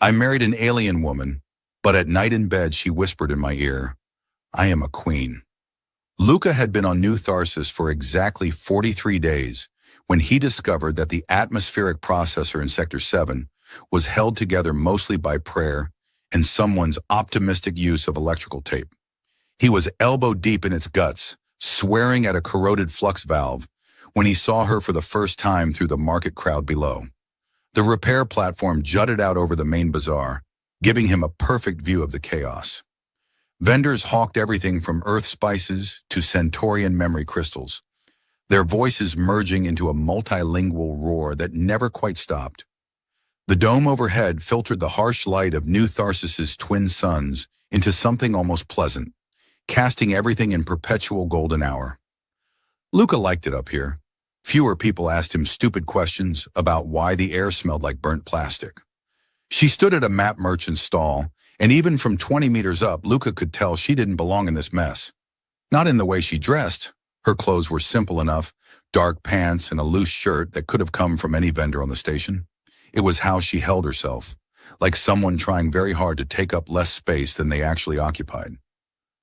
I married an alien woman, but at night in bed she whispered in my ear, I am a queen. Luca had been on New Tharsis for exactly 43 days when he discovered that the atmospheric processor in Sector 7 was held together mostly by prayer and someone's optimistic use of electrical tape. He was elbow deep in its guts, swearing at a corroded flux valve, when he saw her for the first time through the market crowd below. The repair platform jutted out over the main bazaar, giving him a perfect view of the chaos. Vendors hawked everything from earth spices to Centaurian memory crystals, their voices merging into a multilingual roar that never quite stopped. The dome overhead filtered the harsh light of New Tharsis's twin suns into something almost pleasant, casting everything in perpetual golden hour. Luca liked it up here. Fewer people asked him stupid questions about why the air smelled like burnt plastic. She stood at a map merchant's stall, and even from 20 meters up, Luca could tell she didn't belong in this mess. Not in the way she dressed. Her clothes were simple enough, dark pants and a loose shirt that could have come from any vendor on the station. It was how she held herself, like someone trying very hard to take up less space than they actually occupied.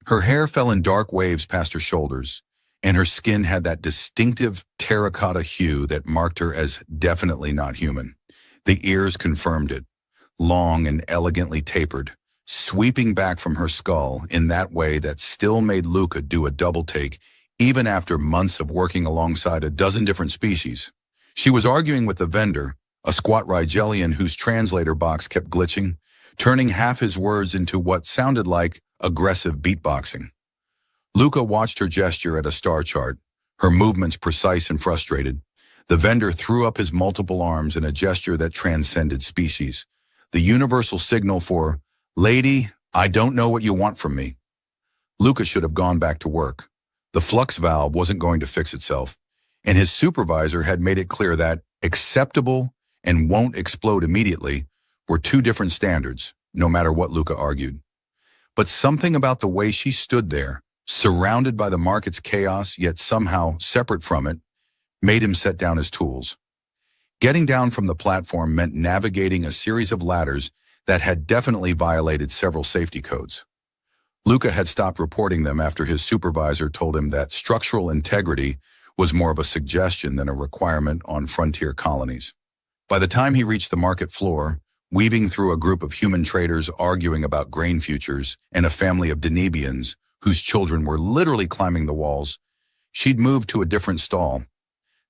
Her hair fell in dark waves past her shoulders, and her skin had that distinctive terracotta hue that marked her as definitely not human. The ears confirmed it, long and elegantly tapered, sweeping back from her skull in that way that still made Luca do a double take even after months of working alongside a dozen different species. She was arguing with the vendor, a squat Rigelian whose translator box kept glitching, turning half his words into what sounded like aggressive beatboxing. Luca watched her gesture at a star chart, her movements precise and frustrated. The vendor threw up his multiple arms in a gesture that transcended species, the universal signal for, "Lady, I don't know what you want from me." Luca should have gone back to work. The flux valve wasn't going to fix itself, and his supervisor had made it clear that acceptable and won't explode immediately were two different standards, no matter what Luca argued. But something about the way she stood there, surrounded by the market's chaos yet somehow separate from it, made him set down his tools. Getting down from the platform meant navigating a series of ladders that had definitely violated several safety codes. Luca had stopped reporting them after his supervisor told him that structural integrity was more of a suggestion than a requirement on frontier colonies. By the time he reached the market floor, weaving through a group of human traders arguing about grain futures and a family of Danubians whose children were literally climbing the walls, she'd moved to a different stall.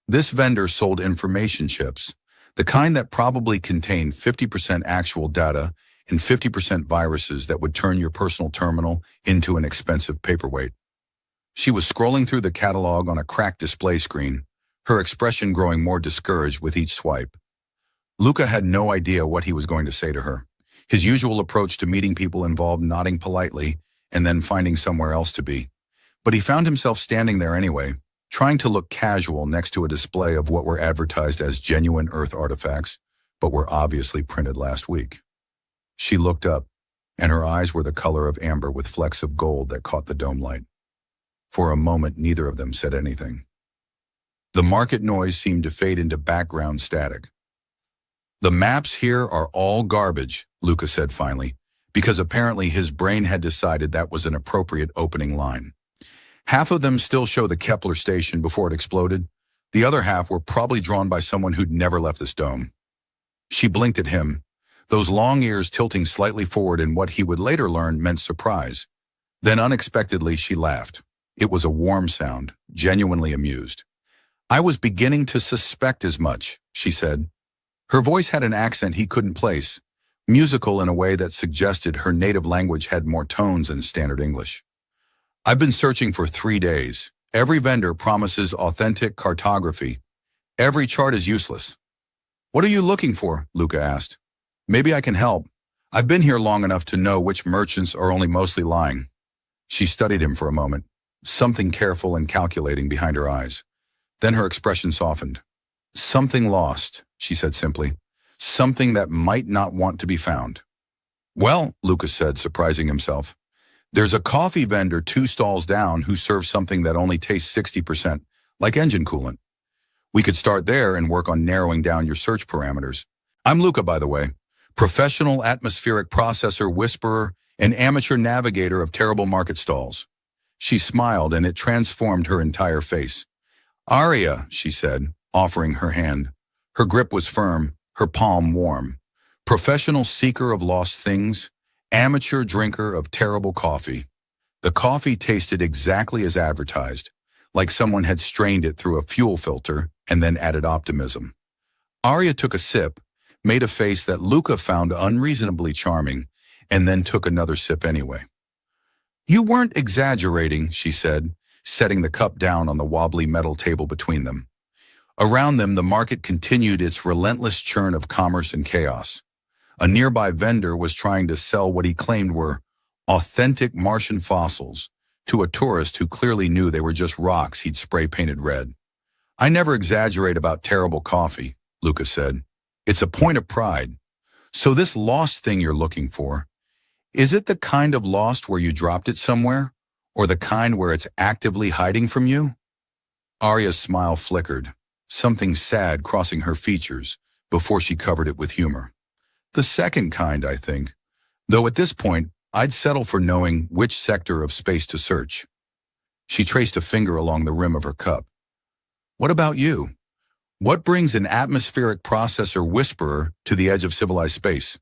This vendor sold information chips, the kind that probably contained 50% actual data and 50% viruses that would turn your personal terminal into an expensive paperweight. She was scrolling through the catalog on a cracked display screen, her expression growing more discouraged with each swipe. Luca had no idea what he was going to say to her. His usual approach to meeting people involved nodding politely and then finding somewhere else to be. But he found himself standing there anyway, trying to look casual next to a display of what were advertised as genuine Earth artifacts, but were obviously printed last week. She looked up, and her eyes were the color of amber with flecks of gold that caught the dome light. For a moment, neither of them said anything. The market noise seemed to fade into background static. "The maps here are all garbage," Luca said finally, because apparently his brain had decided that was an appropriate opening line. Half of them still show the Kepler station before it exploded. The other half were probably drawn by someone who'd never left this dome. She blinked at him, those long ears tilting slightly forward in what he would later learn meant surprise. Then unexpectedly she laughed. It was a warm sound, genuinely amused. "I was beginning to suspect as much," she said. Her voice had an accent he couldn't place, musical in a way that suggested her native language had more tones than standard English. "I've been searching for 3 days. Every vendor promises authentic cartography. Every chart is useless." "What are you looking for?" Luca asked. "Maybe I can help. I've been here long enough to know which merchants are only mostly lying." She studied him for a moment, something careful and calculating behind her eyes. Then her expression softened. "Something lost," she said simply. "Something that might not want to be found." "Well," Lucas said, surprising himself, "there's a coffee vendor 2 stalls down who serves something that only tastes 60%, like engine coolant. We could start there and work on narrowing down your search parameters. I'm Luca, by the way. professional atmospheric processor whisperer, and amateur navigator of terrible market stalls. She smiled, and it transformed her entire face. "Aria," she said, offering her hand. Her grip was firm, her palm warm. "Professional seeker of lost things, amateur drinker of terrible coffee." The coffee tasted exactly as advertised, like someone had strained it through a fuel filter and then added optimism. Aria took a sip, made a face that Luca found unreasonably charming, and then took another sip anyway. "You weren't exaggerating," she said, setting the cup down on the wobbly metal table between them. Around them, the market continued its relentless churn of commerce and chaos. A nearby vendor was trying to sell what he claimed were authentic Martian fossils to a tourist who clearly knew they were just rocks he'd spray-painted red. "I never exaggerate about terrible coffee," Luca said. "It's a point of pride. So this lost thing you're looking for, is it the kind of lost where you dropped it somewhere, or the kind where it's actively hiding from you?" Arya's smile flickered, something sad crossing her features before she covered it with humor. "The second kind, I think. Though at this point, I'd settle for knowing which sector of space to search." She traced a finger along the rim of her cup. "What about you? What brings an atmospheric processor whisperer to the edge of civilized space?"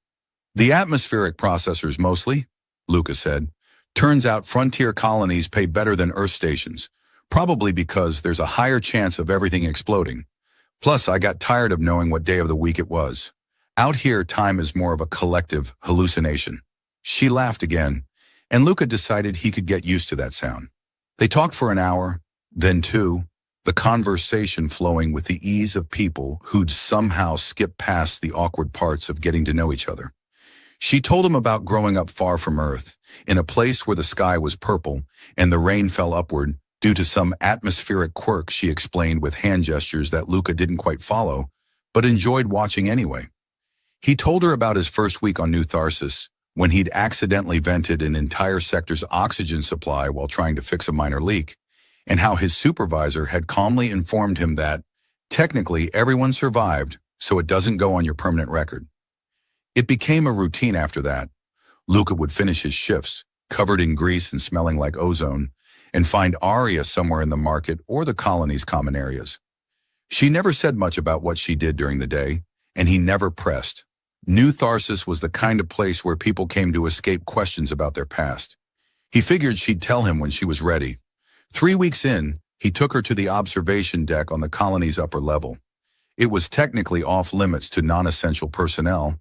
"The atmospheric processors mostly," Luca said. "Turns out frontier colonies pay better than Earth stations, probably because there's a higher chance of everything exploding. Plus, I got tired of knowing what day of the week it was. Out here, time is more of a collective hallucination." She laughed again, and Luca decided he could get used to that sound. They talked for an hour, then two, the conversation flowing with the ease of people who'd somehow skipped past the awkward parts of getting to know each other. She told him about growing up far from Earth, in a place where the sky was purple and the rain fell upward due to some atmospheric quirk she explained with hand gestures that Luca didn't quite follow, but enjoyed watching anyway. He told her about his first week on New Tharsis, when he'd accidentally vented an entire sector's oxygen supply while trying to fix a minor leak, and how his supervisor had calmly informed him that, technically, everyone survived, so it doesn't go on your permanent record. It became a routine after that. Luca would finish his shifts, covered in grease and smelling like ozone, and find Aria somewhere in the market or the colony's common areas. She never said much about what she did during the day, and he never pressed. New Tharsis was the kind of place where people came to escape questions about their past. He figured she'd tell him when she was ready. 3 weeks in, he took her to the observation deck on the colony's upper level. It was technically off-limits to non-essential personnel,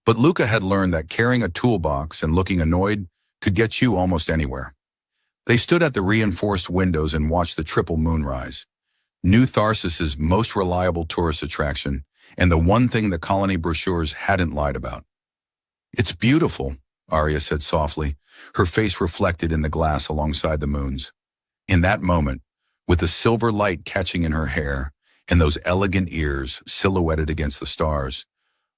but Luca had learned that carrying a toolbox and looking annoyed could get you almost anywhere. They stood at the reinforced windows and watched the triple moon rise. New Tharsis's most reliable tourist attraction, and the one thing the colony brochures hadn't lied about. "It's beautiful," Aria said softly, her face reflected in the glass alongside the moon's. In that moment, with the silver light catching in her hair and those elegant ears silhouetted against the stars,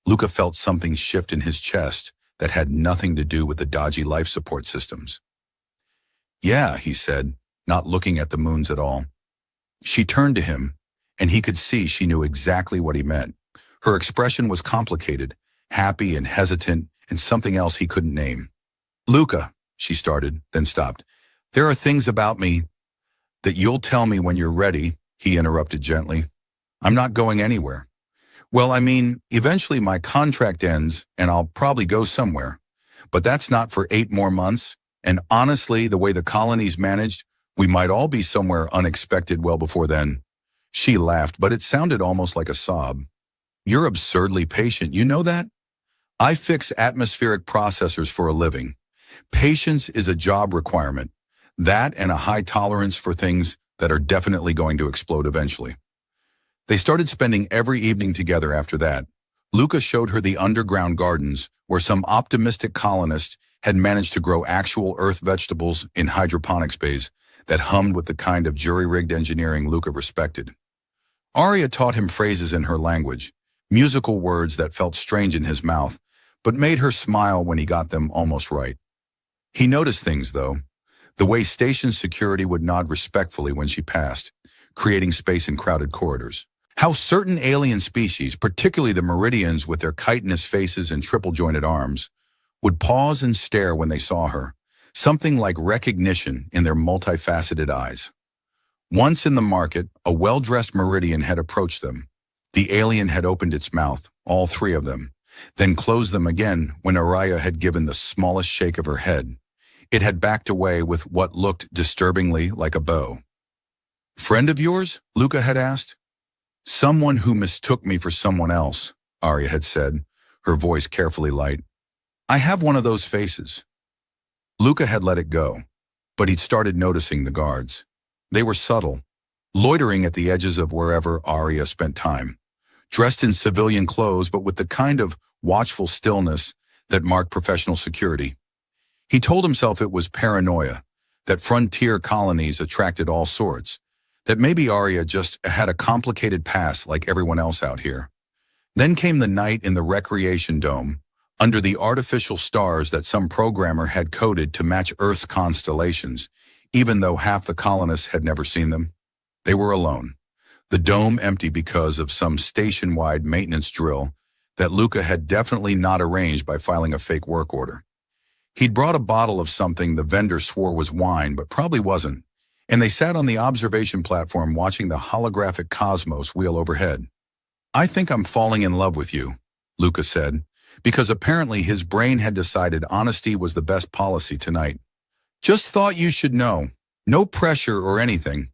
Luca felt something shift in his chest that had nothing to do with the dodgy life support systems. "Yeah," he said, not looking at the moons at all. She turned to him, and he could see she knew exactly what he meant. Her expression was complicated, happy and hesitant, and something else he couldn't name. "Luca," she started, then stopped. "There are things about me that you'll tell me when you're ready," he interrupted gently. "I'm not going anywhere. Well, I mean, eventually my contract ends and I'll probably go somewhere. But that's not for 8 more months, and honestly, the way the colony's managed, we might all be somewhere unexpected well before then." She laughed, but it sounded almost like a sob. "You're absurdly patient, you know that? I fix atmospheric processors for a living. Patience is a job requirement. That and a high tolerance for things that are definitely going to explode eventually." They started spending every evening together after that. Luca showed her the underground gardens where some optimistic colonist had managed to grow actual earth vegetables in hydroponics bays that hummed with the kind of jury-rigged engineering Luca respected. Aria taught him phrases in her language, musical words that felt strange in his mouth, but made her smile when he got them almost right. He noticed things, though. The way station security would nod respectfully when she passed, creating space in crowded corridors. How certain alien species, particularly the Meridians with their chitinous faces and triple-jointed arms, would pause and stare when they saw her, something like recognition in their multifaceted eyes. Once in the market, a well-dressed Meridian had approached them. The alien had opened its mouth, all three of them, then closed them again when Araya had given the smallest shake of her head. It had backed away with what looked disturbingly like a bow. "Friend of yours?" Luca had asked. "Someone who mistook me for someone else," Arya had said, her voice carefully light. "I have one of those faces." Luca had let it go, but he'd started noticing the guards. They were subtle, loitering at the edges of wherever Arya spent time, dressed in civilian clothes but with the kind of watchful stillness that marked professional security. He told himself it was paranoia, that frontier colonies attracted all sorts, that maybe Arya just had a complicated past like everyone else out here. Then came the night in the recreation dome, under the artificial stars that some programmer had coded to match Earth's constellations, even though half the colonists had never seen them. They were alone, the dome empty because of some station-wide maintenance drill that Luca had definitely not arranged by filing a fake work order. He'd brought a bottle of something the vendor swore was wine, but probably wasn't, and they sat on the observation platform watching the holographic cosmos wheel overhead. "I think I'm falling in love with you," Luca said, because apparently his brain had decided honesty was the best policy tonight. "Just thought you should know. No pressure or anything.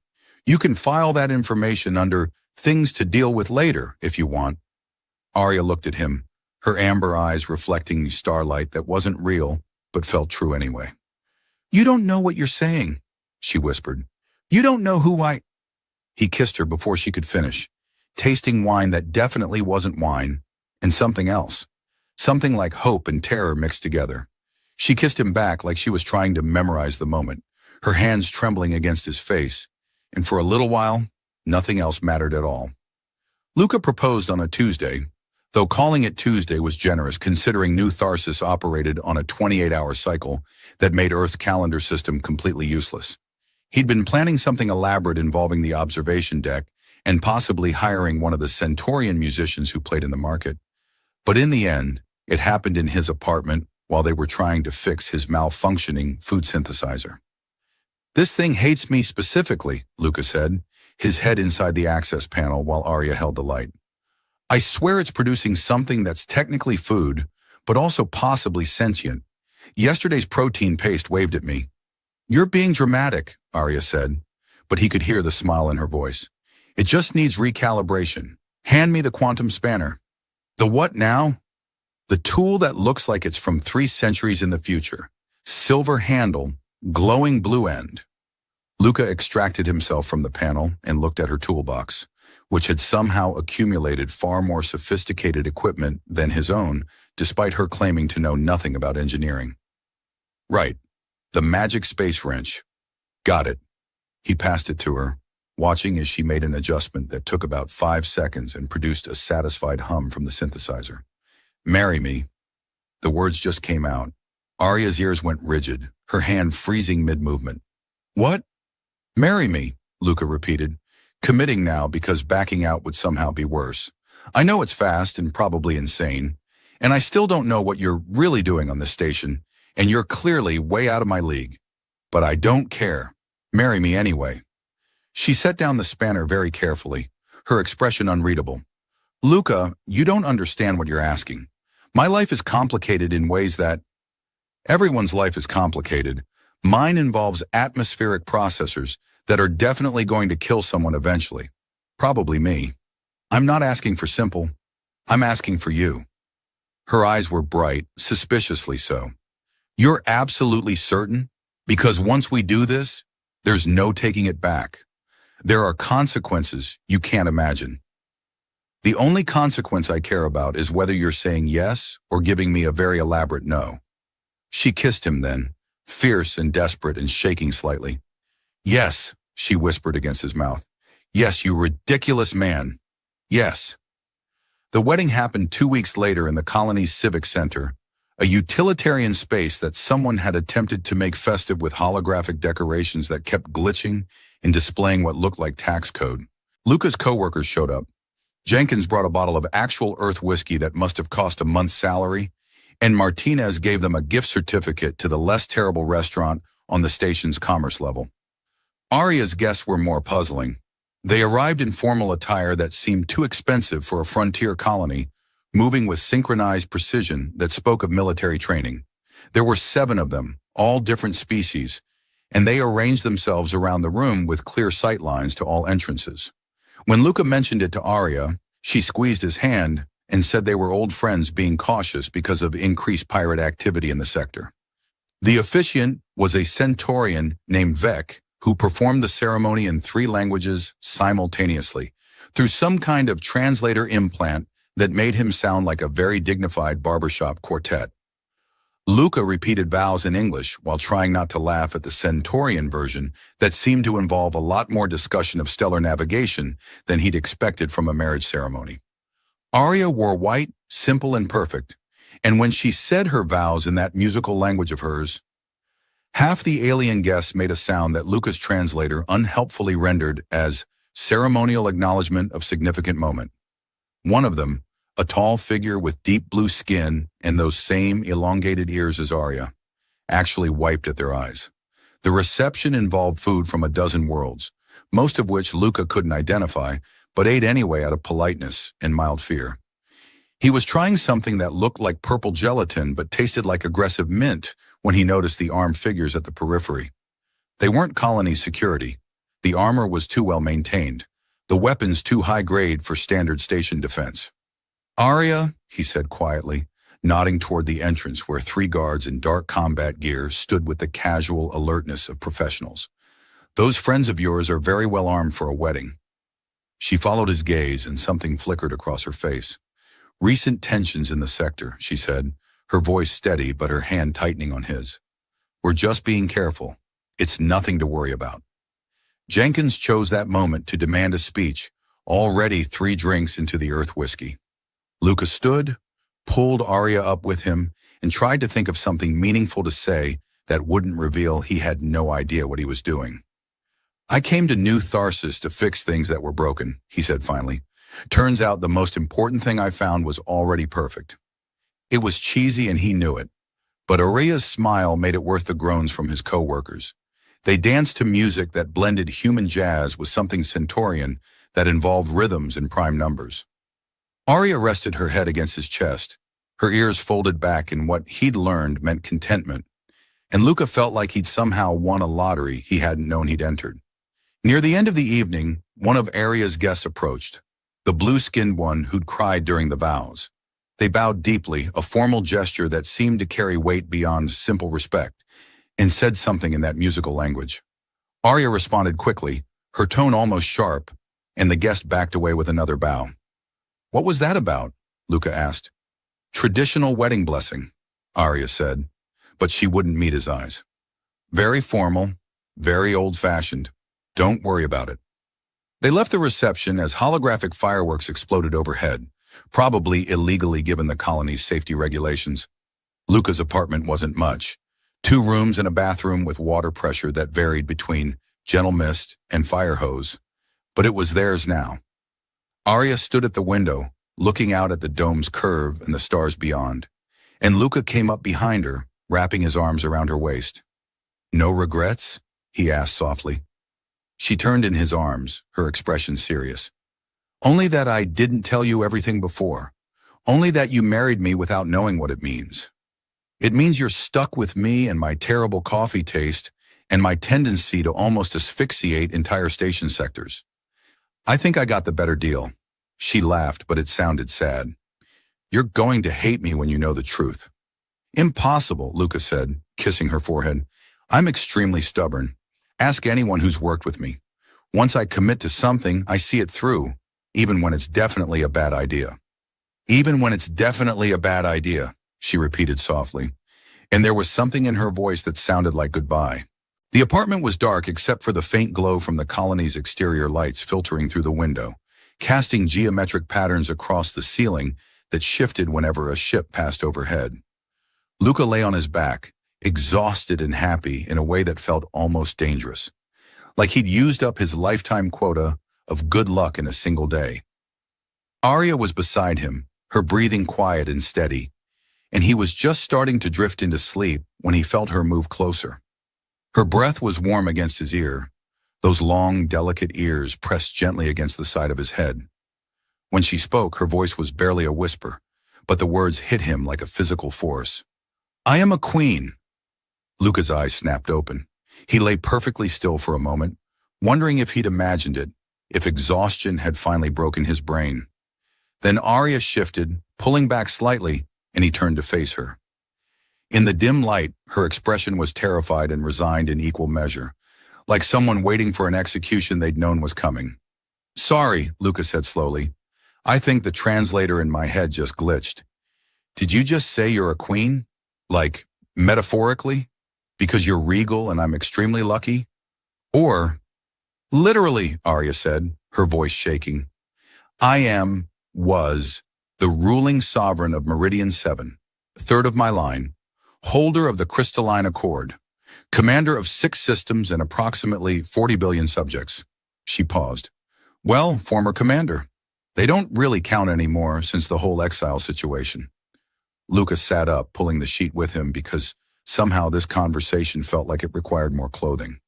You can file that information under things to deal with later if you want." Arya looked at him, her amber eyes reflecting the starlight that wasn't real but felt true anyway. "You don't know what you're saying," she whispered. "You don't know who I—" He kissed her before she could finish, tasting wine that definitely wasn't wine, and something else. Something like hope and terror mixed together. She kissed him back like she was trying to memorize the moment, her hands trembling against his face, and for a little while, nothing else mattered at all. Luca proposed on a Tuesday, though calling it Tuesday was generous considering New Tharsis operated on a 28-hour cycle that made Earth's calendar system completely useless. He'd been planning something elaborate involving the observation deck and possibly hiring one of the Centaurian musicians who played in the market. But in the end, it happened in his apartment while they were trying to fix his malfunctioning food synthesizer. "This thing hates me specifically," Luca said, his head inside the access panel while Arya held the light. "I swear it's producing something that's technically food, but also possibly sentient. Yesterday's protein paste waved at me." "You're being dramatic," Arya said, but he could hear the smile in her voice. "It just needs recalibration. Hand me the quantum spanner." "The what now?" "The tool that looks like it's from 3 centuries in the future. Silver handle, glowing blue end." Luca extracted himself from the panel and looked at her toolbox, which had somehow accumulated far more sophisticated equipment than his own, despite her claiming to know nothing about engineering. "Right. The magic space wrench. Got it." He passed it to her, watching as she made an adjustment that took about 5 seconds and produced a satisfied hum from the synthesizer. "Marry me." The words just came out. Arya's ears went rigid, her hand freezing mid-movement. "What?" "Marry me," Luca repeated, committing now because backing out would somehow be worse. "I know it's fast and probably insane, and I still don't know what you're really doing on this station, and you're clearly way out of my league. But I don't care. Marry me anyway." She set down the spanner very carefully, her expression unreadable. "Luca, you don't understand what you're asking. My life is complicated in ways that—" "Everyone's life is complicated. Mine involves atmospheric processors that are definitely going to kill someone eventually. Probably me. I'm not asking for simple. I'm asking for you." Her eyes were bright, suspiciously so. "You're absolutely certain? Because once we do this, there's no taking it back. There are consequences you can't imagine." "The only consequence I care about is whether you're saying yes or giving me a very elaborate no." She kissed him then, fierce and desperate and shaking slightly. "Yes," she whispered against his mouth. "Yes, you ridiculous man. Yes." The wedding happened 2 weeks later in the colony's civic center, a utilitarian space that someone had attempted to make festive with holographic decorations that kept glitching and displaying what looked like tax code. Luca's coworkers showed up, Jenkins brought a bottle of actual Earth whiskey that must have cost a month's salary, and Martinez gave them a gift certificate to the less terrible restaurant on the station's commerce level. Aria's guests were more puzzling. They arrived in formal attire that seemed too expensive for a frontier colony, moving with synchronized precision that spoke of military training. There were 7 of them, all different species, and they arranged themselves around the room with clear sight lines to all entrances. When Luca mentioned it to Aria, she squeezed his hand and said they were old friends being cautious because of increased pirate activity in the sector. The officiant was a Centaurian named Vec, who performed the ceremony in 3 languages simultaneously, through some kind of translator implant that made him sound like a very dignified barbershop quartet. Luca repeated vows in English while trying not to laugh at the Centaurian version that seemed to involve a lot more discussion of stellar navigation than he'd expected from a marriage ceremony. Aria wore white, simple and perfect, and when she said her vows in that musical language of hers, half the alien guests made a sound that Luca's translator unhelpfully rendered as ceremonial acknowledgement of significant moment. One of them, a tall figure with deep blue skin and those same elongated ears as Aria, actually wiped at their eyes. The reception involved food from a dozen worlds, most of which Luca couldn't identify, but ate anyway out of politeness and mild fear. He was trying something that looked like purple gelatin but tasted like aggressive mint when he noticed the armed figures at the periphery. They weren't colony security. The armor was too well maintained, the weapons too high grade for standard station defense. "Aria," he said quietly, nodding toward the entrance where 3 guards in dark combat gear stood with the casual alertness of professionals. "Those friends of yours are very well armed for a wedding." She followed his gaze and something flickered across her face. "Recent tensions in the sector," she said, her voice steady but her hand tightening on his. "We're just being careful. It's nothing to worry about." Jenkins chose that moment to demand a speech, already 3 drinks into the Earth whiskey. Luca stood, pulled Aria up with him, and tried to think of something meaningful to say that wouldn't reveal he had no idea what he was doing. "I came to New Tharsis to fix things that were broken," he said finally. "Turns out the most important thing I found was already perfect." It was cheesy and he knew it, but Aria's smile made it worth the groans from his co-workers. They danced to music that blended human jazz with something Centaurian that involved rhythms and prime numbers. Aria rested her head against his chest, her ears folded back in what he'd learned meant contentment, and Luca felt like he'd somehow won a lottery he hadn't known he'd entered. Near the end of the evening, one of Aria's guests approached, the blue-skinned one who'd cried during the vows. They bowed deeply, a formal gesture that seemed to carry weight beyond simple respect, and said something in that musical language. Aria responded quickly, her tone almost sharp, and the guest backed away with another bow. "What was that about?" Luca asked. "Traditional wedding blessing," Aria said, but she wouldn't meet his eyes. "Very formal, very old-fashioned. Don't worry about it." They left the reception as holographic fireworks exploded overhead, probably illegally given the colony's safety regulations. Luca's apartment wasn't much. 2 rooms and a bathroom with water pressure that varied between gentle mist and fire hose, but it was theirs now. Aria stood at the window, looking out at the dome's curve and the stars beyond, and Luca came up behind her, wrapping his arms around her waist. "No regrets?" he asked softly. She turned in his arms, her expression serious. "Only that I didn't tell you everything before. Only that you married me without knowing what it means. It means you're stuck with me and my terrible coffee taste and my tendency to almost asphyxiate entire station sectors. I think I got the better deal." She laughed, but it sounded sad. "You're going to hate me when you know the truth." "Impossible," Luca said, kissing her forehead. "I'm extremely stubborn. Ask anyone who's worked with me. Once I commit to something, I see it through, even when it's definitely a bad idea." "Even when it's definitely a bad idea," she repeated softly, and there was something in her voice that sounded like goodbye. The apartment was dark except for the faint glow from the colony's exterior lights filtering through the window, casting geometric patterns across the ceiling that shifted whenever a ship passed overhead. Luca lay on his back, exhausted and happy in a way that felt almost dangerous, like he'd used up his lifetime quota of good luck in a single day. Arya was beside him, her breathing quiet and steady, and he was just starting to drift into sleep when he felt her move closer. Her breath was warm against his ear, those long, delicate ears pressed gently against the side of his head. When she spoke, her voice was barely a whisper, but the words hit him like a physical force. "I am a queen." Luca's eyes snapped open. He lay perfectly still for a moment, wondering if he'd imagined it, if exhaustion had finally broken his brain. Then Arya shifted, pulling back slightly, and he turned to face her. In the dim light, her expression was terrified and resigned in equal measure, like someone waiting for an execution they'd known was coming. "Sorry," Luca said slowly. "I think the translator in my head just glitched. Did you just say you're a queen? Like, metaphorically? Because you're regal and I'm extremely lucky? Or, literally," Arya said, her voice shaking. "I was, the ruling sovereign of Meridian 7, third of my line, holder of the crystalline accord, commander of 6 systems and approximately 40 billion subjects." She paused. "Well, former commander. They don't really count anymore since the whole exile situation." Lucas sat up, pulling the sheet with him because somehow this conversation felt like it required more clothing.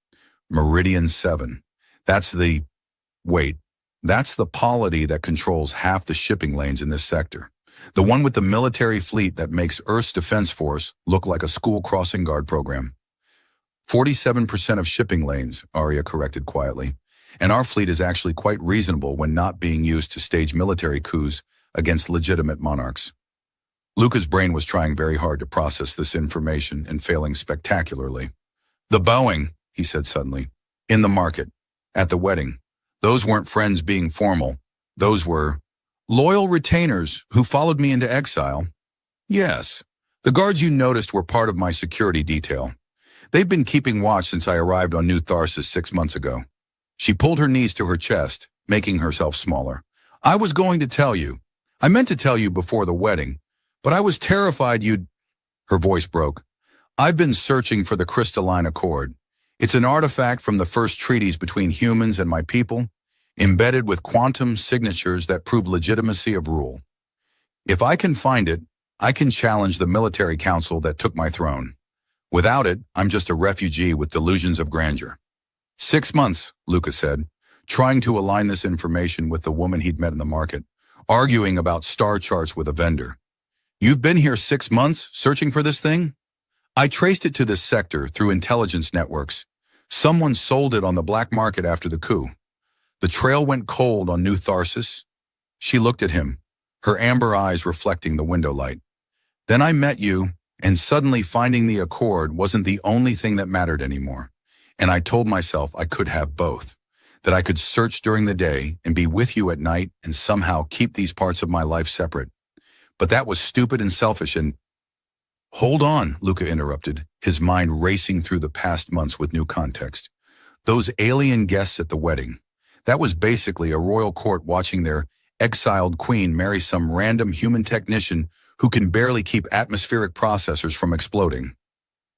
Meridian 7. That's the polity that controls half the shipping lanes in this sector. The one with the military fleet that makes Earth's Defense Force look like a school crossing guard program. 47% of shipping lanes, Arya corrected quietly, and our fleet is actually quite reasonable when not being used to stage military coups against legitimate monarchs. Luca's brain was trying very hard to process this information and failing spectacularly. "The Boeing," he said suddenly, "in the market, at the wedding. Those weren't friends being formal. Those were loyal retainers who followed me into exile. Yes, the guards you noticed were part of my security detail. They've been keeping watch since I arrived on New Tharsis 6 months ago." She pulled her knees to her chest, making herself smaller. "I was going to tell you. I meant to tell you before the wedding, but I was terrified you'd—" Her voice broke. "I've been searching for the crystalline accord. It's an artifact from the first treaties between humans and my people, embedded with quantum signatures that prove legitimacy of rule. If I can find it, I can challenge the military council that took my throne. Without it, I'm just a refugee with delusions of grandeur." 6 months, Luca said, trying to align this information with the woman he'd met in the market, arguing about star charts with a vendor. "You've been here 6 months, searching for this thing?" "I traced it to this sector through intelligence networks. Someone sold it on the black market after the coup. The trail went cold on New Tharsis." She looked at him, her amber eyes reflecting the window light. "Then I met you, and suddenly finding the accord wasn't the only thing that mattered anymore. And I told myself I could have both, that I could search during the day and be with you at night and somehow keep these parts of my life separate. But that was stupid and selfish and—" "Hold on," Luca interrupted, his mind racing through the past months with new context. "Those alien guests at the wedding. That was basically a royal court watching their exiled queen marry some random human technician who can barely keep atmospheric processors from exploding."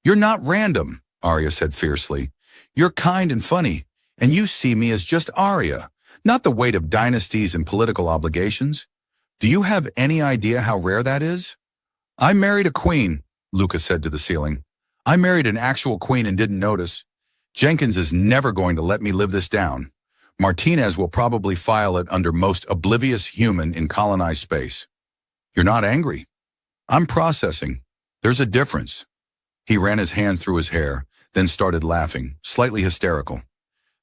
"You're not random," Arya said fiercely. "You're kind and funny, and you see me as just Arya, not the weight of dynasties and political obligations. Do you have any idea how rare that is?" "I married a queen," Luca said to the ceiling. "I married an actual queen and didn't notice. Jenkins is never going to let me live this down. Martinez will probably file it under most oblivious human in colonized space." "You're not angry." "I'm processing. There's a difference." He ran his hand through his hair, then started laughing, slightly hysterical.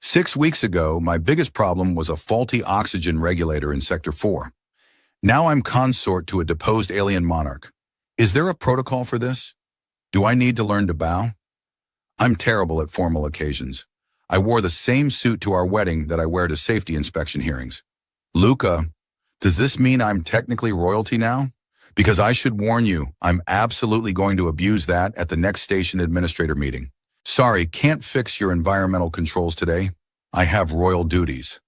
6 weeks ago, my biggest problem was a faulty oxygen regulator in Sector 4. Now I'm consort to a deposed alien monarch. Is there a protocol for this? Do I need to learn to bow? I'm terrible at formal occasions. I wore the same suit to our wedding that I wear to safety inspection hearings. "Luca, does this mean I'm technically royalty now? Because I should warn you, I'm absolutely going to abuse that at the next station administrator meeting. Sorry, can't fix your environmental controls today. I have royal duties."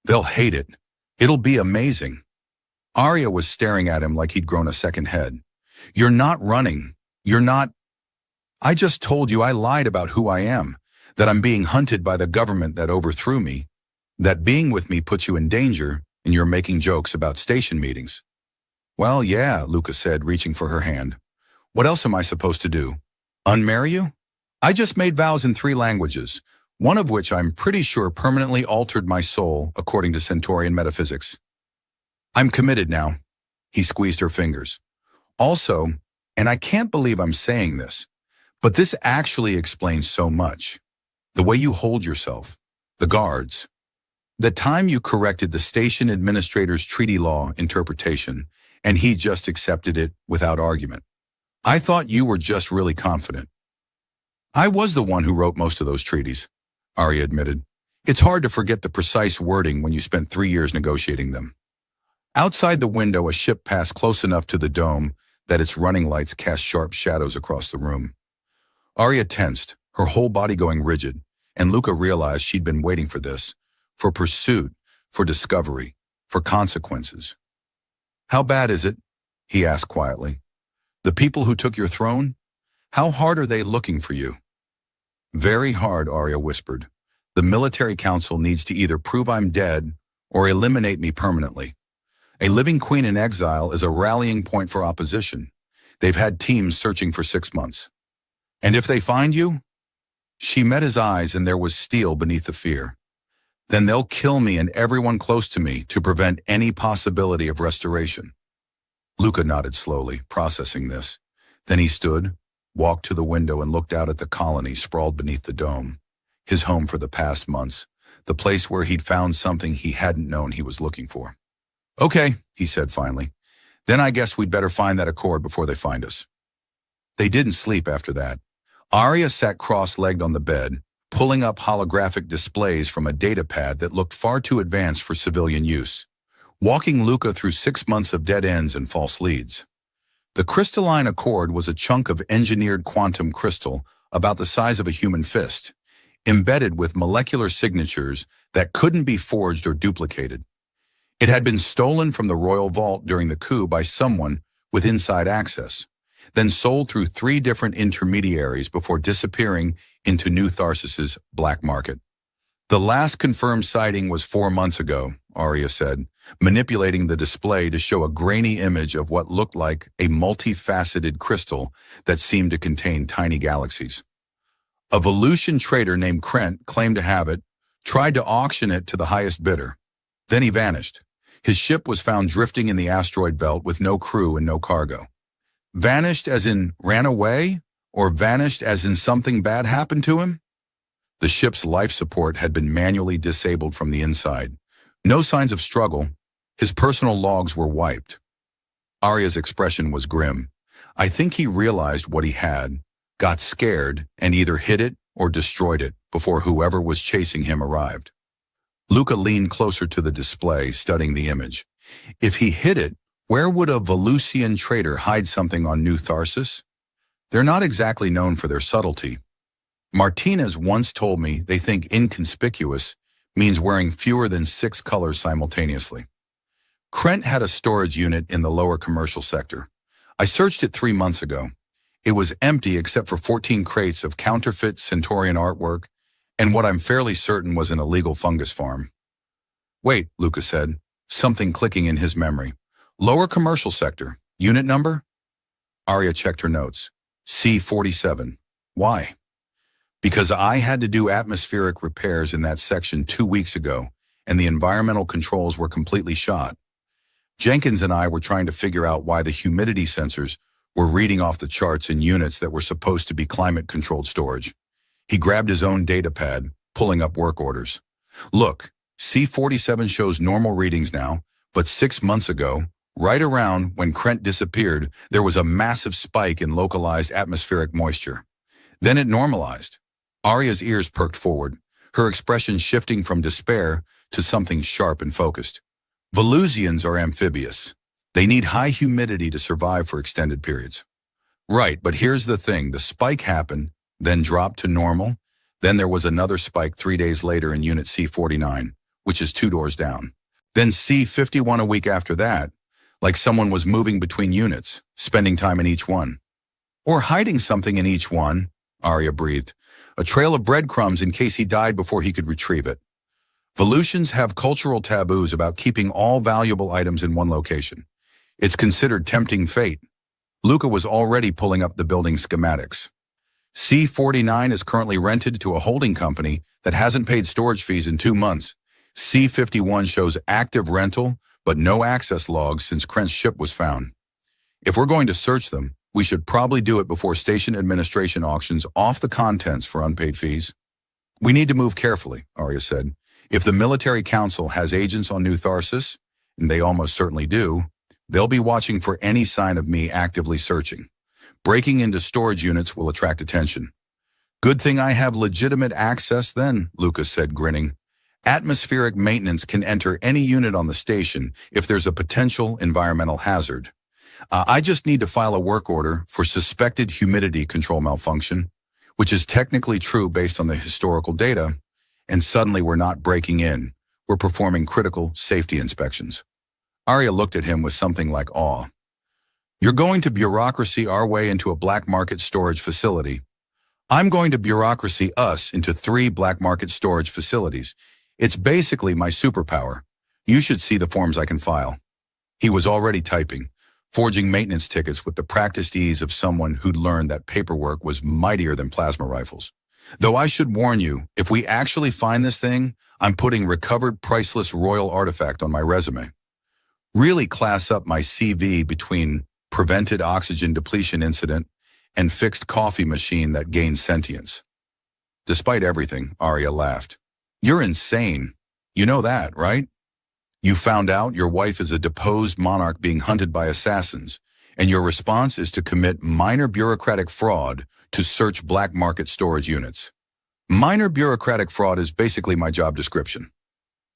"They'll hate it. It'll be amazing." Arya was staring at him like he'd grown a second head. "You're not running. You're not—" "I just told you I lied about who I am, that I'm being hunted by the government that overthrew me, that being with me puts you in danger, and you're making jokes about station meetings." "Well, yeah," Luca said, reaching for her hand. "What else am I supposed to do? Unmarry you? I just made vows in 3 languages, one of which I'm pretty sure permanently altered my soul, according to Centaurian metaphysics. I'm committed now." He squeezed her fingers. "Also, and I can't believe I'm saying this, but this actually explains so much. The way you hold yourself, the guards, the time you corrected the station administrator's treaty law interpretation, and he just accepted it without argument. I thought you were just really confident." "I was the one who wrote most of those treaties," Arya admitted. "It's hard to forget the precise wording when you spent 3 years negotiating them." Outside the window, a ship passed close enough to the dome that its running lights cast sharp shadows across the room. Arya tensed, her whole body going rigid, and Luca realized she'd been waiting for this, for pursuit, for discovery, for consequences. "How bad is it?" he asked quietly. "The people who took your throne? How hard are they looking for you?" "Very hard," Arya whispered. "The military council needs to either prove I'm dead or eliminate me permanently. A living queen in exile is a rallying point for opposition. They've had teams searching for 6 months. And if they find you?" She met his eyes, and there was steel beneath the fear. "Then they'll kill me and everyone close to me to prevent any possibility of restoration." Luca nodded slowly, processing this. Then he stood, walked to the window, and looked out at the colony sprawled beneath the dome, his home for the past months, the place where he'd found something he hadn't known he was looking for. "Okay," he said finally. "Then I guess we'd better find that accord before they find us." They didn't sleep after that. Arya sat cross-legged on the bed, pulling up holographic displays from a datapad that looked far too advanced for civilian use, walking Luca through 6 months of dead ends and false leads. The crystalline accord was a chunk of engineered quantum crystal about the size of a human fist, embedded with molecular signatures that couldn't be forged or duplicated. It had been stolen from the royal vault during the coup by someone with inside access, then sold through 3 different intermediaries before disappearing into New Tharsis's black market. "The last confirmed sighting was 4 months ago," Arya said, manipulating the display to show a grainy image of what looked like a multifaceted crystal that seemed to contain tiny galaxies. "A Volusian trader named Krent claimed to have it, tried to auction it to the highest bidder. Then he vanished. His ship was found drifting in the asteroid belt with no crew and no cargo." "Vanished as in ran away, or vanished as in something bad happened to him?" The ship's life support had been manually disabled from the inside. No signs of struggle. His personal logs were wiped. Arya's expression was grim. I think he realized what he had, got scared, and either hid it or destroyed it before whoever was chasing him arrived. Luca leaned closer to the display, studying the image. If he hid it, where would a Volusian trader hide something on New Tharsis? They're not exactly known for their subtlety. Martinez once told me they think inconspicuous means wearing fewer than 6 colors simultaneously. Krent had a storage unit in the lower commercial sector. I searched it 3 months ago. It was empty except for 14 crates of counterfeit Centaurian artwork and what I'm fairly certain was an illegal fungus farm. "Wait," Luca said, something clicking in his memory. "Lower commercial sector. Unit number?" Arya checked her notes. C-47. Why? "Because I had to do atmospheric repairs in that section 2 weeks ago, and the environmental controls were completely shot. Jenkins and I were trying to figure out why the humidity sensors were reading off the charts in units that were supposed to be climate-controlled storage." He grabbed his own datapad, pulling up work orders. "Look, C-47 shows normal readings now, but 6 months ago, right around when Krent disappeared, there was a massive spike in localized atmospheric moisture. Then it normalized." Arya's ears perked forward, her expression shifting from despair to something sharp and focused. "Volusians are amphibious. They need high humidity to survive for extended periods." "Right, but here's the thing. The spike happened, then dropped to normal. Then there was another spike 3 days later in Unit C-49, which is 2 doors down. Then C-51 a week after that, like someone was moving between units, spending time in each one. Or hiding something in each one," Arya breathed. "A trail of breadcrumbs in case he died before he could retrieve it." Volusians have cultural taboos about keeping all valuable items in one location. It's considered tempting fate. Luca was already pulling up the building schematics. C-49 is currently rented to a holding company that hasn't paid storage fees in 2 months. C-51 shows active rental, but no access logs since Krent's ship was found. If we're going to search them, we should probably do it before station administration auctions off the contents for unpaid fees. We need to move carefully, Arya said. If the military council has agents on New Tharsis, and they almost certainly do, they'll be watching for any sign of me actively searching. Breaking into storage units will attract attention. Good thing I have legitimate access then, Lucas said, grinning. Atmospheric maintenance can enter any unit on the station if there's a potential environmental hazard. I just need to file a work order for suspected humidity control malfunction, which is technically true based on the historical data, and suddenly we're not breaking in. We're performing critical safety inspections. Arya looked at him with something like awe. You're going to bureaucracy our way into a black market storage facility. I'm going to bureaucracy us into 3 black market storage facilities. It's basically my superpower. You should see the forms I can file. He was already typing, forging maintenance tickets with the practiced ease of someone who'd learned that paperwork was mightier than plasma rifles. Though I should warn you, if we actually find this thing, I'm putting recovered priceless royal artifact on my resume. Really class up my CV between prevented oxygen depletion incident and fixed coffee machine that gained sentience. Despite everything, Arya laughed. You're insane. You know that, right? You found out your wife is a deposed monarch being hunted by assassins, and your response is to commit minor bureaucratic fraud to search black market storage units. Minor bureaucratic fraud is basically my job description.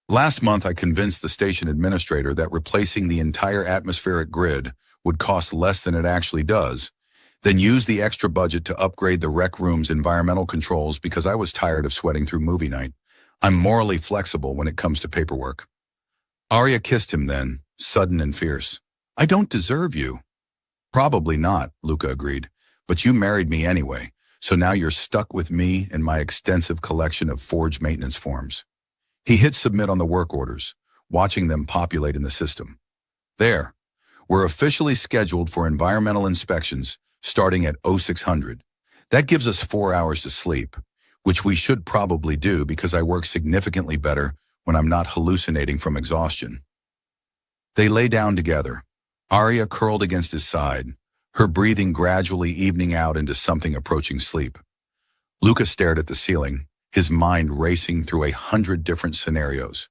Last month, I convinced the station administrator that replacing the entire atmospheric grid would cost less than it actually does, then use the extra budget to upgrade the rec room's environmental controls because I was tired of sweating through movie night. I'm morally flexible when it comes to paperwork. Arya kissed him then, sudden and fierce. I don't deserve you. Probably not, Luca agreed, but you married me anyway, so now you're stuck with me and my extensive collection of forged maintenance forms. He hit submit on the work orders, watching them populate in the system. There, we're officially scheduled for environmental inspections starting at 0600. That gives us 4 hours to sleep, which we should probably do because I work significantly better when I'm not hallucinating from exhaustion. They lay down together, Arya curled against his side, her breathing gradually evening out into something approaching sleep. Luca stared at the ceiling, his mind racing through 100 different scenarios.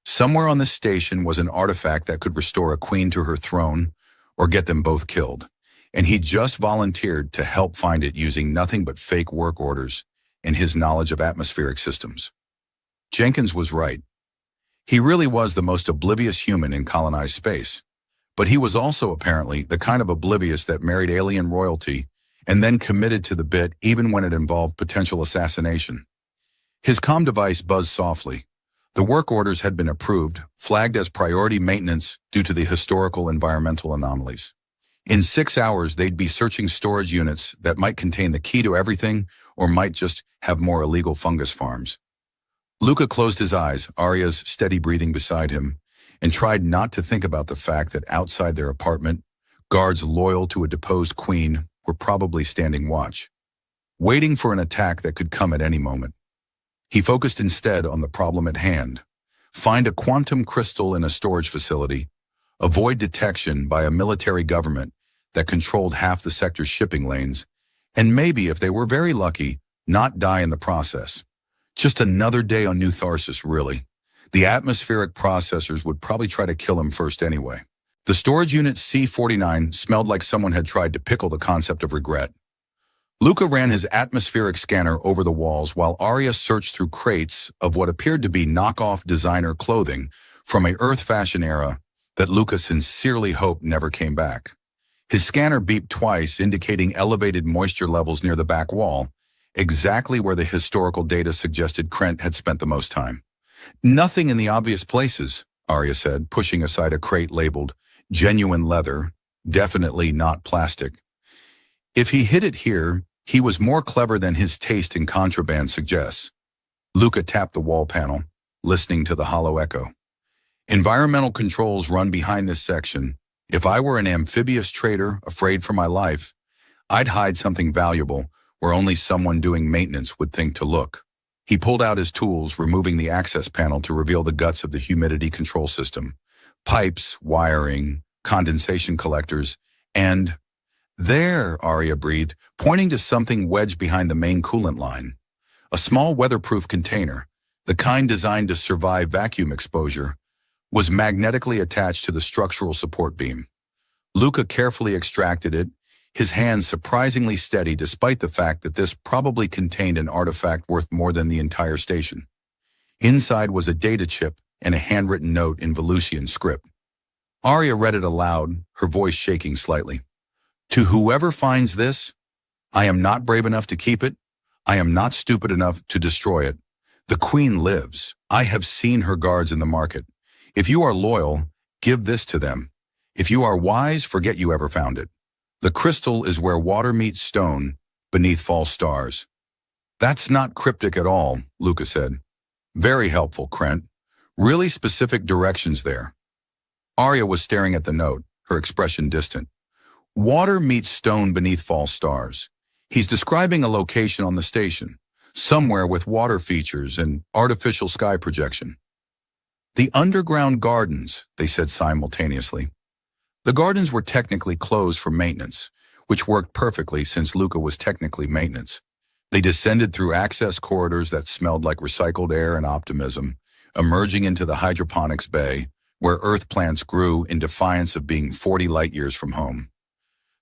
Somewhere on the station was an artifact that could restore a queen to her throne or get them both killed, and he just volunteered to help find it using nothing but fake work orders and his knowledge of atmospheric systems. Jenkins was right. He really was the most oblivious human in colonized space, but he was also apparently the kind of oblivious that married alien royalty and then committed to the bit even when it involved potential assassination. His comm device buzzed softly. The work orders had been approved, flagged as priority maintenance due to the historical environmental anomalies. In 6 hours, they'd be searching storage units that might contain the key to everything or might just have more illegal fungus farms. Luca closed his eyes, Arya's steady breathing beside him, and tried not to think about the fact that outside their apartment, guards loyal to a deposed queen were probably standing watch, waiting for an attack that could come at any moment. He focused instead on the problem at hand. Find a quantum crystal in a storage facility, avoid detection by a military government that controlled half the sector's shipping lanes, and maybe, if they were very lucky, not die in the process. Just another day on New Tharsis, really. The atmospheric processors would probably try to kill him first anyway. The storage unit C-49 smelled like someone had tried to pickle the concept of regret. Luca ran his atmospheric scanner over the walls while Arya searched through crates of what appeared to be knockoff designer clothing from a Earth fashion era that Luca sincerely hoped never came back. His scanner beeped twice, indicating elevated moisture levels near the back wall, exactly where the historical data suggested Krent had spent the most time. Nothing in the obvious places, Arya said, pushing aside a crate labeled genuine leather, definitely not plastic. If he hid it here, he was more clever than his taste in contraband suggests. Luca tapped the wall panel, listening to the hollow echo. Environmental controls run behind this section. If I were an amphibious trader afraid for my life, I'd hide something valuable where only someone doing maintenance would think to look. He pulled out his tools, removing the access panel to reveal the guts of the humidity control system. Pipes, wiring, condensation collectors, and there, Arya breathed, pointing to something wedged behind the main coolant line. A small weatherproof container, the kind designed to survive vacuum exposure, was magnetically attached to the structural support beam. Luca carefully extracted it, his hands surprisingly steady despite the fact that this probably contained an artifact worth more than the entire station. Inside was a data chip and a handwritten note in Volusian script. Arya read it aloud, her voice shaking slightly. To whoever finds this, I am not brave enough to keep it. I am not stupid enough to destroy it. The Queen lives. I have seen her guards in the market. If you are loyal, give this to them. If you are wise, forget you ever found it. The crystal is where water meets stone, beneath false stars. That's not cryptic at all, Luca said. Very helpful, Krent. Really specific directions there. Arya was staring at the note, her expression distant. Water meets stone beneath false stars. He's describing a location on the station, somewhere with water features and artificial sky projection. The underground gardens, they said simultaneously. The gardens were technically closed for maintenance, which worked perfectly since Luca was technically maintenance. They descended through access corridors that smelled like recycled air and optimism, emerging into the hydroponics bay, where earth plants grew in defiance of being 40 light years from home.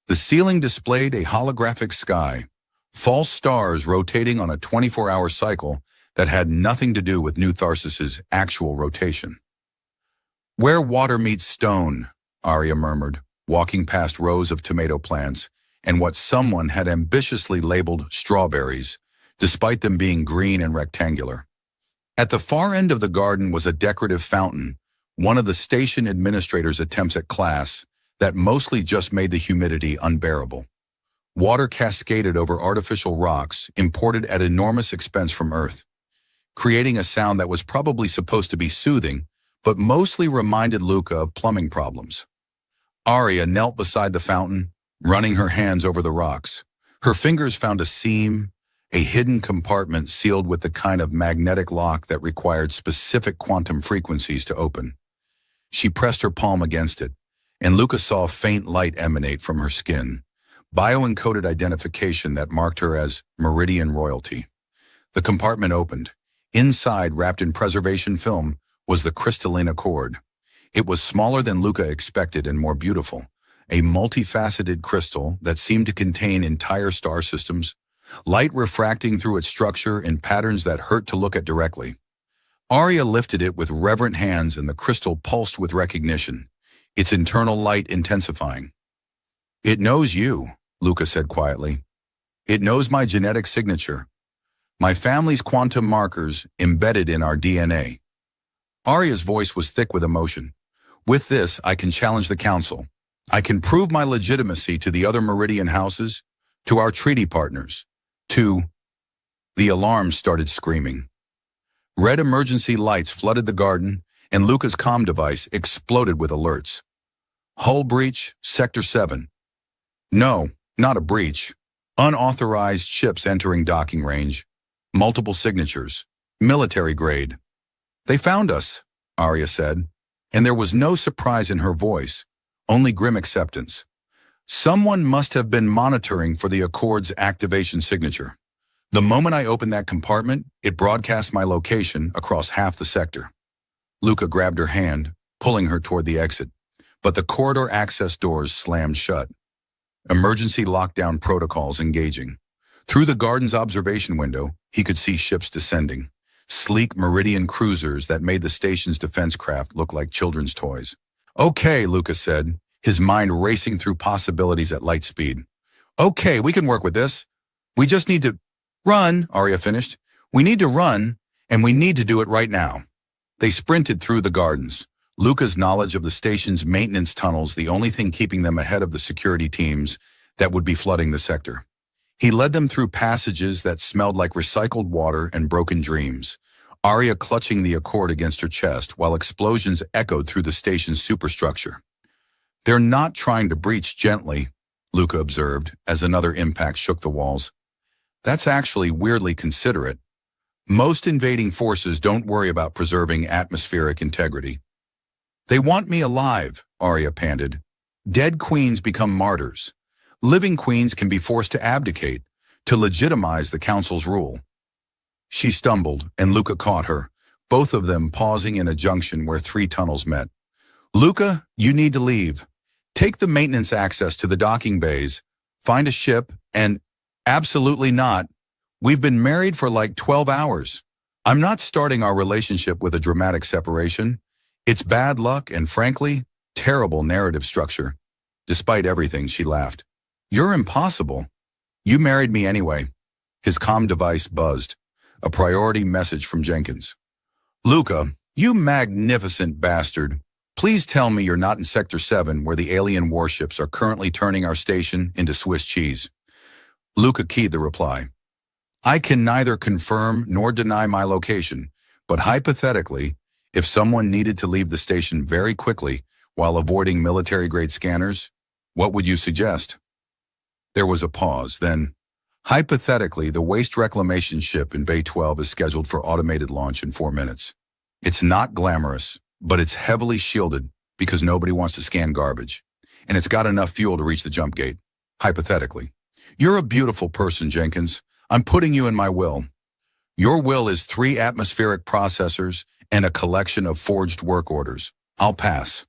The ceiling displayed a holographic sky, false stars rotating on a 24-hour cycle that had nothing to do with New Tharsis's actual rotation. Where water meets stone, Arya murmured, walking past rows of tomato plants and what someone had ambitiously labeled strawberries, despite them being green and rectangular. At the far end of the garden was a decorative fountain, one of the station administrator's attempts at class, that mostly just made the humidity unbearable. Water cascaded over artificial rocks, imported at enormous expense from Earth, creating a sound that was probably supposed to be soothing, but mostly reminded Luca of plumbing problems. Arya knelt beside the fountain, running her hands over the rocks. Her fingers found a seam, a hidden compartment sealed with the kind of magnetic lock that required specific quantum frequencies to open. She pressed her palm against it, and Luca saw a faint light emanate from her skin, bio-encoded identification that marked her as Meridian royalty. The compartment opened. Inside, wrapped in preservation film, was the crystalline accord. It was smaller than Luca expected and more beautiful, a multifaceted crystal that seemed to contain entire star systems, light refracting through its structure in patterns that hurt to look at directly. Arya lifted it with reverent hands and the crystal pulsed with recognition, its internal light intensifying. It knows you, Luca said quietly. It knows my genetic signature, my family's quantum markers embedded in our DNA. Arya's voice was thick with emotion. With this, I can challenge the council. I can prove my legitimacy to the other Meridian houses, to our treaty partners, to... The alarm started screaming. Red emergency lights flooded the garden, and Luca's comm device exploded with alerts. Hull breach, Sector 7. No, not a breach. Unauthorized ships entering docking range. Multiple signatures. Military grade. They found us, Arya said, and there was no surprise in her voice, only grim acceptance. Someone must have been monitoring for the Accord's activation signature. The moment I opened that compartment, it broadcast my location across half the sector. Luca grabbed her hand, pulling her toward the exit, but the corridor access doors slammed shut. Emergency lockdown protocols engaging. Through the garden's observation window, he could see ships descending, sleek Meridian cruisers that made the station's defense craft look like children's toys. Okay, Luca said, his mind racing through possibilities at light speed. Okay, we can work with this. We just need to... Run, Arya finished. We need to run, and we need to do it right now. They sprinted through the gardens, Luca's knowledge of the station's maintenance tunnels the only thing keeping them ahead of the security teams that would be flooding the sector. He led them through passages that smelled like recycled water and broken dreams, Arya clutching the Accord against her chest while explosions echoed through the station's superstructure. "They're not trying to breach gently," Luca observed as another impact shook the walls. "That's actually weirdly considerate. Most invading forces don't worry about preserving atmospheric integrity." "They want me alive," Arya panted. "Dead queens become martyrs. Living queens can be forced to abdicate, to legitimize the council's rule." She stumbled, and Luca caught her, both of them pausing in a junction where 3 tunnels met. "Luca, you need to leave. Take the maintenance access to the docking bays, find a ship, and—" "Absolutely not. We've been married for like 12 hours. I'm not starting our relationship with a dramatic separation. It's bad luck and, frankly, terrible narrative structure." Despite everything, she laughed. "You're impossible. You married me anyway." His comm device buzzed. A priority message from Jenkins. "Luca, you magnificent bastard. Please tell me you're not in Sector 7 where the alien warships are currently turning our station into Swiss cheese." Luca keyed the reply. "I can neither confirm nor deny my location, but hypothetically, if someone needed to leave the station very quickly while avoiding military-grade scanners, what would you suggest?" There was a pause, then, "Hypothetically, the waste reclamation ship in Bay 12 is scheduled for automated launch in 4 minutes. It's not glamorous, but it's heavily shielded because nobody wants to scan garbage. And it's got enough fuel to reach the jump gate. Hypothetically. You're a beautiful person, Jenkins. I'm putting you in my will. Your will is 3 atmospheric processors and a collection of forged work orders. I'll pass."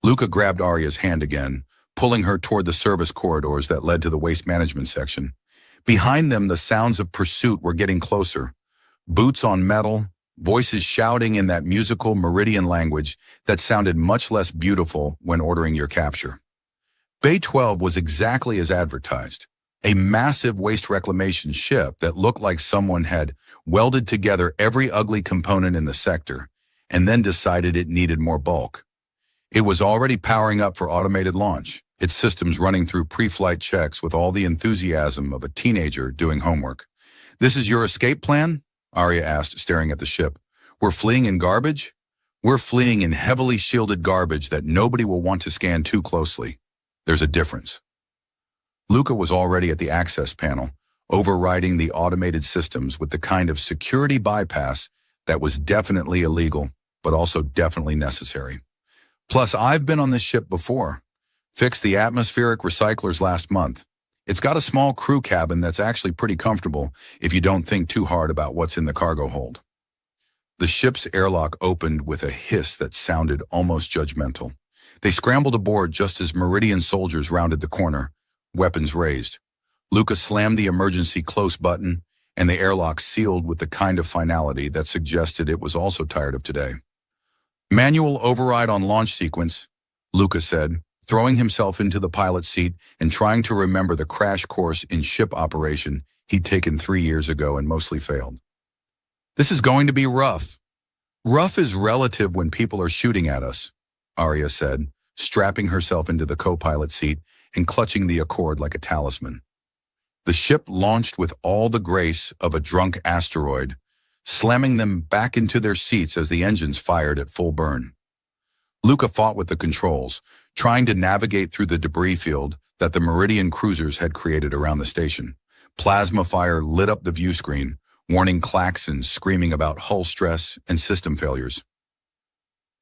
Luca grabbed Arya's hand again, pulling her toward the service corridors that led to the waste management section. Behind them, the sounds of pursuit were getting closer. Boots on metal, voices shouting in that musical Meridian language that sounded much less beautiful when ordering your capture. Bay 12 was exactly as advertised. A massive waste reclamation ship that looked like someone had welded together every ugly component in the sector and then decided it needed more bulk. It was already powering up for automated launch, its systems running through pre-flight checks with all the enthusiasm of a teenager doing homework. "This is your escape plan?" Arya asked, staring at the ship. "We're fleeing in garbage?" "We're fleeing in heavily shielded garbage that nobody will want to scan too closely. There's a difference." Luca was already at the access panel, overriding the automated systems with the kind of security bypass that was definitely illegal, but also definitely necessary. "Plus, I've been on this ship before. Fixed the atmospheric recyclers last month. It's got a small crew cabin that's actually pretty comfortable if you don't think too hard about what's in the cargo hold." The ship's airlock opened with a hiss that sounded almost judgmental. They scrambled aboard just as Meridian soldiers rounded the corner, weapons raised. Luca slammed the emergency close button, and the airlock sealed with the kind of finality that suggested it was also tired of today. "Manual override on launch sequence," Luca said, throwing himself into the pilot's seat and trying to remember the crash course in ship operation he'd taken 3 years ago and mostly failed. "This is going to be rough." "Rough is relative when people are shooting at us," Arya said, strapping herself into the co-pilot seat and clutching the Accord like a talisman. The ship launched with all the grace of a drunk asteroid, slamming them back into their seats as the engines fired at full burn. Luca fought with the controls, trying to navigate through the debris field that the Meridian cruisers had created around the station. Plasma fire lit up the view screen, warning klaxons screaming about hull stress and system failures.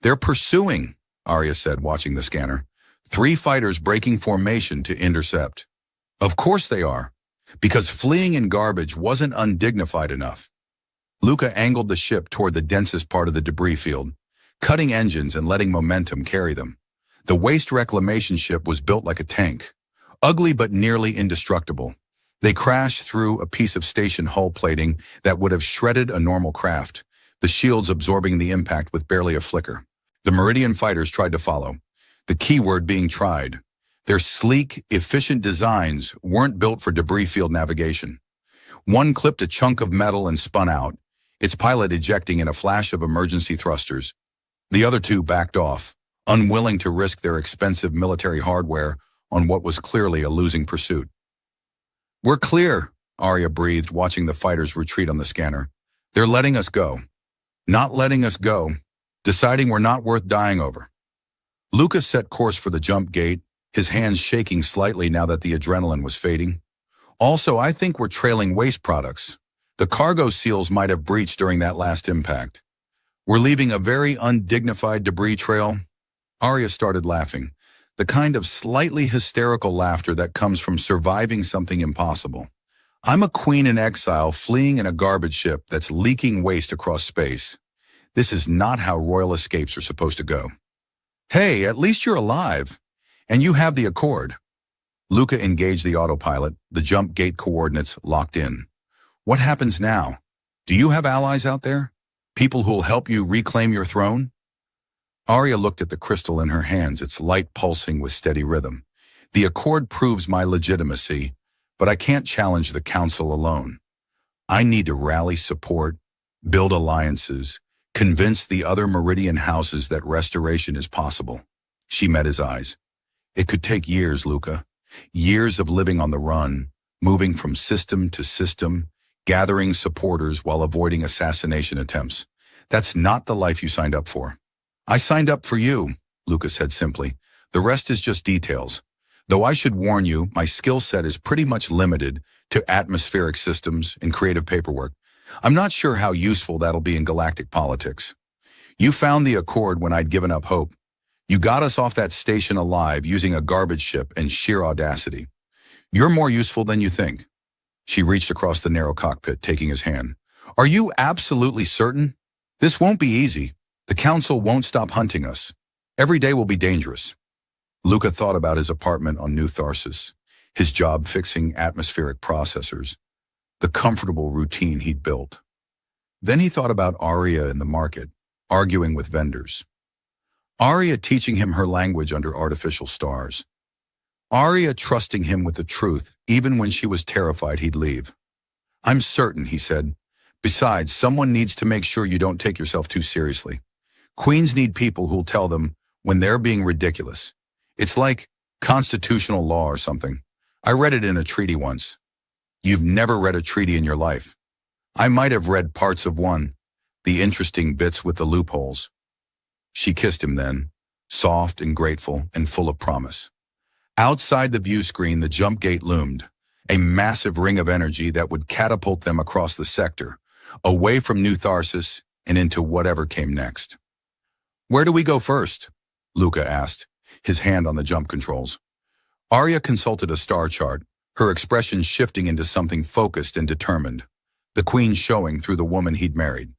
"They're pursuing," Arya said, watching the scanner. 3 fighters breaking formation to intercept." "Of course they are, because fleeing in garbage wasn't undignified enough." Luca angled the ship toward the densest part of the debris field, cutting engines and letting momentum carry them. The waste reclamation ship was built like a tank, ugly but nearly indestructible. They crashed through a piece of station hull plating that would have shredded a normal craft, the shields absorbing the impact with barely a flicker. The Meridian fighters tried to follow, the key word being tried. Their sleek, efficient designs weren't built for debris field navigation. One clipped a chunk of metal and spun out, its pilot ejecting in a flash of emergency thrusters. The other 2 backed off, unwilling to risk their expensive military hardware on what was clearly a losing pursuit. "We're clear," Arya breathed, watching the fighters retreat on the scanner. "They're letting us go." not letting us go, deciding we're not worth dying over. Lucas set course for the jump gate, his hands shaking slightly now that the adrenaline was fading. Also, I think we're trailing waste products. The cargo seals might have breached during that last impact. We're leaving a very undignified debris trail. Arya started laughing, the kind of slightly hysterical laughter that comes from surviving something impossible. I'm a queen in exile fleeing in a garbage ship that's leaking waste across space. This is not how royal escapes are supposed to go. Hey, at least you're alive. And you have the Accord. Luca engaged the autopilot, the jump gate coordinates locked in. What happens now? Do you have allies out there? People who'll help you reclaim your throne? Arya looked at the crystal in her hands, its light pulsing with steady rhythm. The Accord proves my legitimacy, but I can't challenge the Council alone. I need to rally support, build alliances, convince the other Meridian houses that restoration is possible. She met his eyes. It could take years, Luca. Years of living on the run, moving from system to system, gathering supporters while avoiding assassination attempts. That's not the life you signed up for. I signed up for you, Luca said simply. The rest is just details. Though I should warn you, my skill set is pretty much limited to atmospheric systems and creative paperwork. I'm not sure how useful that'll be in galactic politics. You found the Accord when I'd given up hope. You got us off that station alive using a garbage ship and sheer audacity. You're more useful than you think. She reached across the narrow cockpit, taking his hand. Are you absolutely certain? This won't be easy. The Council won't stop hunting us. Every day will be dangerous. Luca thought about his apartment on New Tharsis, his job fixing atmospheric processors, the comfortable routine he'd built. Then he thought about Arya in the market, arguing with vendors. Arya teaching him her language under artificial stars. Arya trusting him with the truth, even when she was terrified he'd leave. I'm certain, he said. Besides, someone needs to make sure you don't take yourself too seriously. Queens need people who'll tell them when they're being ridiculous. It's like constitutional law or something. I read it in a treaty once. You've never read a treaty in your life. I might have read parts of one, the interesting bits with the loopholes. She kissed him then, soft and grateful and full of promise. Outside the view screen, the jump gate loomed, a massive ring of energy that would catapult them across the sector, away from New Tharsis and into whatever came next. Where do we go first? Luca asked, his hand on the jump controls. Arya consulted a star chart, her expression shifting into something focused and determined, the queen showing through the woman he'd married.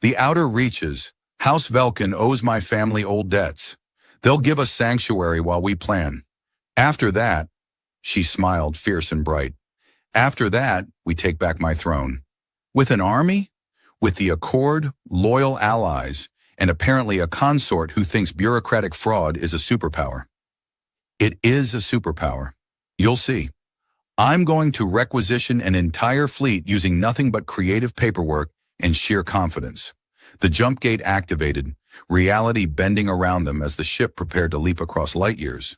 The outer reaches. House Velkin owes my family old debts. They'll give us sanctuary while we plan. After that, she smiled fierce and bright. After that, we take back my throne. With an army? With the Accord, loyal allies, and apparently a consort who thinks bureaucratic fraud is a superpower. It is a superpower. You'll see. I'm going to requisition an entire fleet using nothing but creative paperwork and sheer confidence. The jump gate activated, reality bending around them as the ship prepared to leap across light years.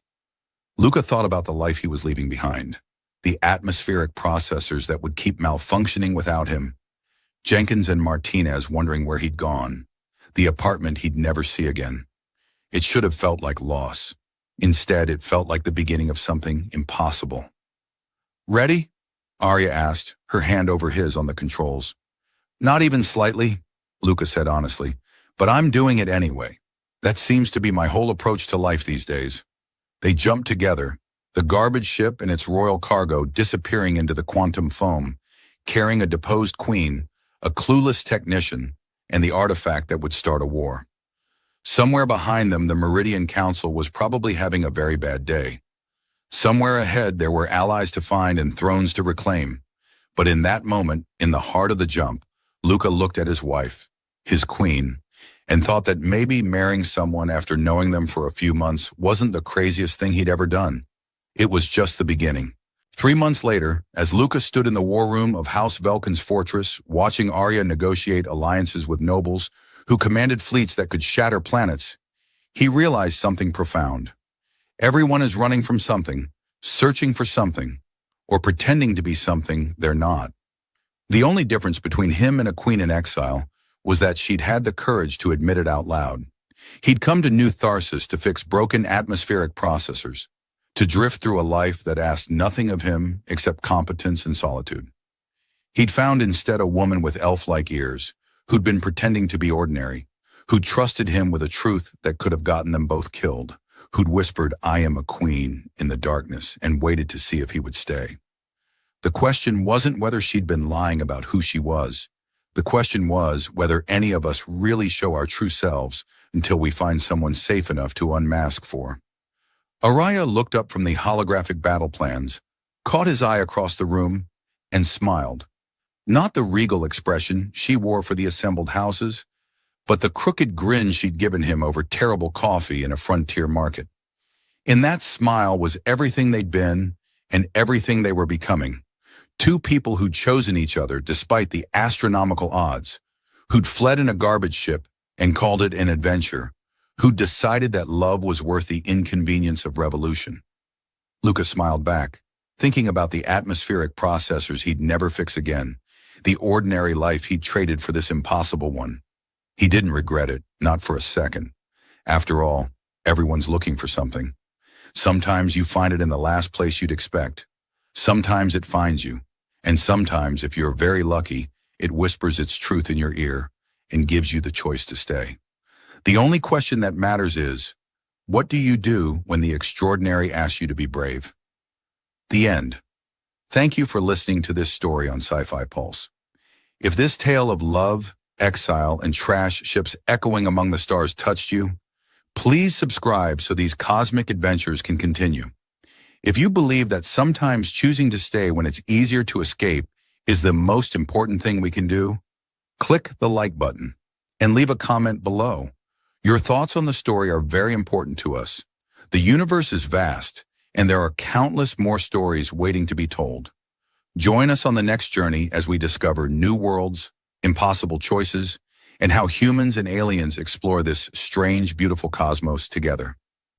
Luca thought about the life he was leaving behind, the atmospheric processors that would keep malfunctioning without him, Jenkins and Martinez wondering where he'd gone, the apartment he'd never see again. It should have felt like loss. Instead, it felt like the beginning of something impossible. Ready? Arya asked, her hand over his on the controls. Not even slightly, Luca said honestly, but I'm doing it anyway. That seems to be my whole approach to life these days. They jumped together, the garbage ship and its royal cargo disappearing into the quantum foam, carrying a deposed queen, a clueless technician, and the artifact that would start a war. Somewhere behind them, the Meridian Council was probably having a very bad day. Somewhere ahead, there were allies to find and thrones to reclaim. But in that moment, in the heart of the jump, Luca looked at his wife, his queen, and thought that maybe marrying someone after knowing them for a few months wasn't the craziest thing he'd ever done. It was just the beginning. 3 months later, as Luca stood in the war room of House Velkin's fortress, watching Arya negotiate alliances with nobles who commanded fleets that could shatter planets, he realized something profound. Everyone is running from something, searching for something, or pretending to be something they're not. The only difference between him and a queen in exile was that she'd had the courage to admit it out loud. He'd come to New Tharsis to fix broken atmospheric processors, to drift through a life that asked nothing of him except competence and solitude. He'd found instead a woman with elf-like ears, who'd been pretending to be ordinary, who'd trusted him with a truth that could have gotten them both killed, who'd whispered, "I am a queen," in the darkness and waited to see if he would stay. The question wasn't whether she'd been lying about who she was. The question was whether any of us really show our true selves until we find someone safe enough to unmask for. Araya looked up from the holographic battle plans, caught his eye across the room, and smiled. Not the regal expression she wore for the assembled houses, but the crooked grin she'd given him over terrible coffee in a frontier market. In that smile was everything they'd been and everything they were becoming. Two people who'd chosen each other despite the astronomical odds, who'd fled in a garbage ship and called it an adventure, who'd decided that love was worth the inconvenience of revolution. Luca smiled back, thinking about the atmospheric processors he'd never fix again, the ordinary life he'd traded for this impossible one. He didn't regret it, not for a second. After all, everyone's looking for something. Sometimes you find it in the last place you'd expect. Sometimes it finds you. And sometimes, if you're very lucky, it whispers its truth in your ear and gives you the choice to stay. The only question that matters is, what do you do when the extraordinary asks you to be brave? The end. Thank you for listening to this story on Sci-Fi Pulse. If this tale of love, exile, and trash ships echoing among the stars touched you, please subscribe so these cosmic adventures can continue. If you believe that sometimes choosing to stay when it's easier to escape is the most important thing we can do, click the like button and leave a comment below. Your thoughts on the story are very important to us. The universe is vast, and there are countless more stories waiting to be told. Join us on the next journey as we discover new worlds, impossible choices, and how humans and aliens explore this strange, beautiful cosmos together.